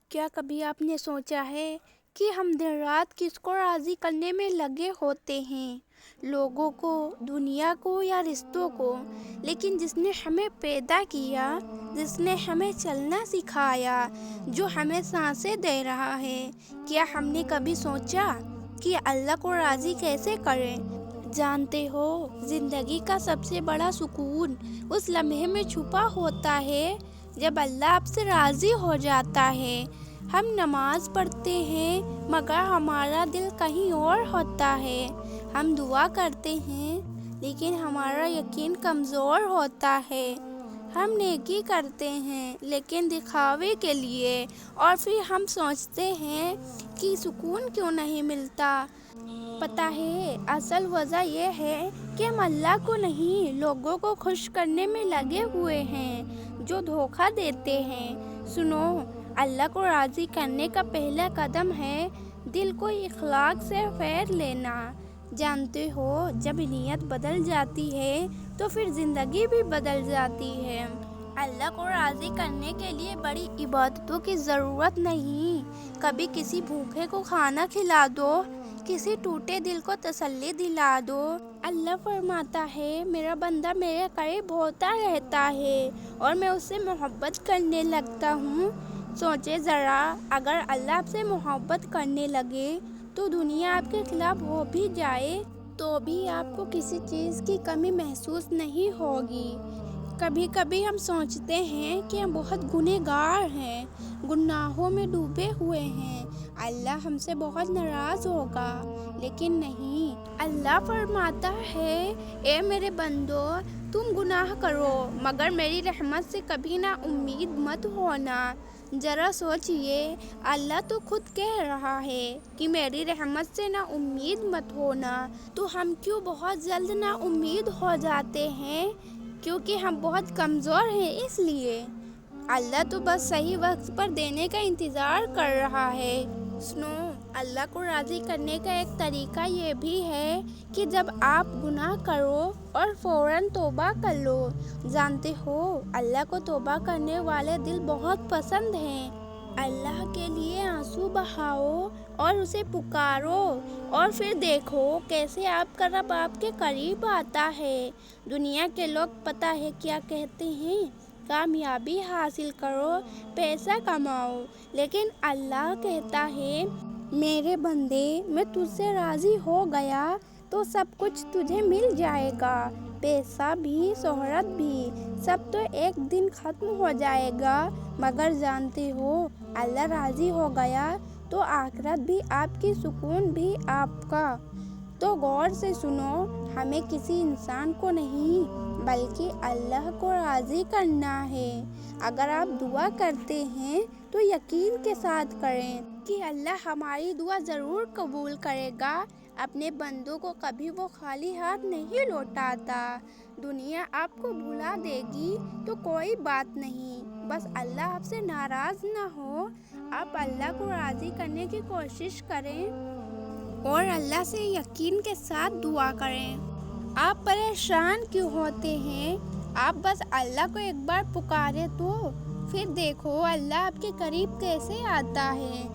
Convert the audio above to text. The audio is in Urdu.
کیا کبھی آپ نے سوچا ہے کہ ہم دن رات کس کو راضی کرنے میں لگے ہوتے ہیں؟ لوگوں کو، دنیا کو یا رشتوں کو؟ لیکن جس نے ہمیں پیدا کیا، جس نے ہمیں چلنا سکھایا، جو ہمیں سانسیں دے رہا ہے، کیا ہم نے کبھی سوچا کہ اللہ کو راضی کیسے کریں؟ جانتے ہو، زندگی کا سب سے بڑا سکون اس لمحے میں چھپا ہوتا ہے جب اللہ آپ سے راضی ہو جاتا ہے۔ ہم نماز پڑھتے ہیں مگر ہمارا دل کہیں اور ہوتا ہے۔ ہم دعا کرتے ہیں لیکن ہمارا یقین کمزور ہوتا ہے۔ ہم نیکی کرتے ہیں لیکن دکھاوے کے لیے، اور پھر ہم سوچتے ہیں کہ سکون کیوں نہیں ملتا۔ پتہ ہے اصل وجہ یہ ہے کہ ہم اللہ کو نہیں، لوگوں کو خوش کرنے میں لگے ہوئے ہیں جو دھوکہ دیتے ہیں۔ سنو، اللہ کو راضی کرنے کا پہلا قدم ہے دل کو اخلاص سے پھیر لینا۔ جانتے ہو، جب نیت بدل جاتی ہے تو پھر زندگی بھی بدل جاتی ہے۔ اللہ کو راضی کرنے کے لیے بڑی عبادتوں کی ضرورت نہیں۔ کبھی کسی بھوکے کو کھانا کھلا دو، کسی ٹوٹے دل کو تسلی دلا دو۔ اللہ فرماتا ہے، میرا بندہ میرے قریب ہوتا رہتا ہے اور میں اس سے محبت کرنے لگتا ہوں۔ سوچے ذرا، اگر اللہ آپ سے محبت کرنے لگے تو دنیا آپ کے خلاف ہو بھی جائے تو بھی آپ کو کسی چیز کی کمی محسوس نہیں ہوگی۔ کبھی کبھی ہم سوچتے ہیں کہ ہم بہت گنہگار ہیں، گناہوں میں ڈوبے ہوئے ہیں، اللہ ہم سے بہت ناراض ہوگا، لیکن نہیں۔ اللہ فرماتا ہے، اے میرے بندو، تم گناہ کرو مگر میری رحمت سے کبھی نا امید مت ہونا۔ ذرا سوچئے، اللہ تو خود کہہ رہا ہے کہ میری رحمت سے نا امید مت ہونا، تو ہم کیوں بہت جلد نا امید ہو جاتے ہیں؟ کیونکہ ہم بہت کمزور ہیں اس لیے۔ اللہ تو بس صحیح وقت پر دینے کا انتظار کر رہا ہے۔ سنو، اللہ کو راضی کرنے کا ایک طریقہ یہ بھی ہے کہ جب آپ گناہ کرو اور فوراً توبہ کر لو۔ جانتے ہو، اللہ کو توبہ کرنے والے دل بہت پسند ہیں۔ اللہ کے لیے آنسو بہاؤ اور اسے پکارو، اور پھر دیکھو کیسے آپ کا رب آپ کے قریب آتا ہے۔ دنیا کے لوگ پتہ ہے کیا کہتے ہیں؟ کامیابی حاصل کرو، پیسہ کماؤ، لیکن اللہ کہتا ہے، میرے بندے، میں تجھ سے راضی ہو گیا تو سب کچھ تجھے مل جائے گا، پیسہ بھی، شہرت بھی، سب تو ایک دن ختم ہو جائے گا، مگر جانتے ہو، اللہ راضی ہو گیا تو آخرت بھی آپ کی، سکون بھی آپ کا۔ تو غور سے سنو، ہمیں کسی انسان کو نہیں بلکہ اللہ کو راضی کرنا ہے۔ اگر آپ دعا کرتے ہیں تو یقین کے ساتھ کریں کہ اللہ ہماری دعا ضرور قبول کرے گا۔ اپنے بندوں کو کبھی وہ خالی ہاتھ نہیں لوٹاتا۔ دنیا آپ کو بھلا دے گی تو کوئی بات نہیں، بس اللہ آپ سے ناراض نہ ہو۔ آپ اللہ کو راضی کرنے کی کوشش کریں اور اللہ سے یقین کے ساتھ دعا کریں۔ آپ پریشان کیوں ہوتے ہیں؟ آپ بس اللہ کو ایک بار پکارے تو پھر دیکھو اللہ آپ کے قریب کیسے آتا ہے۔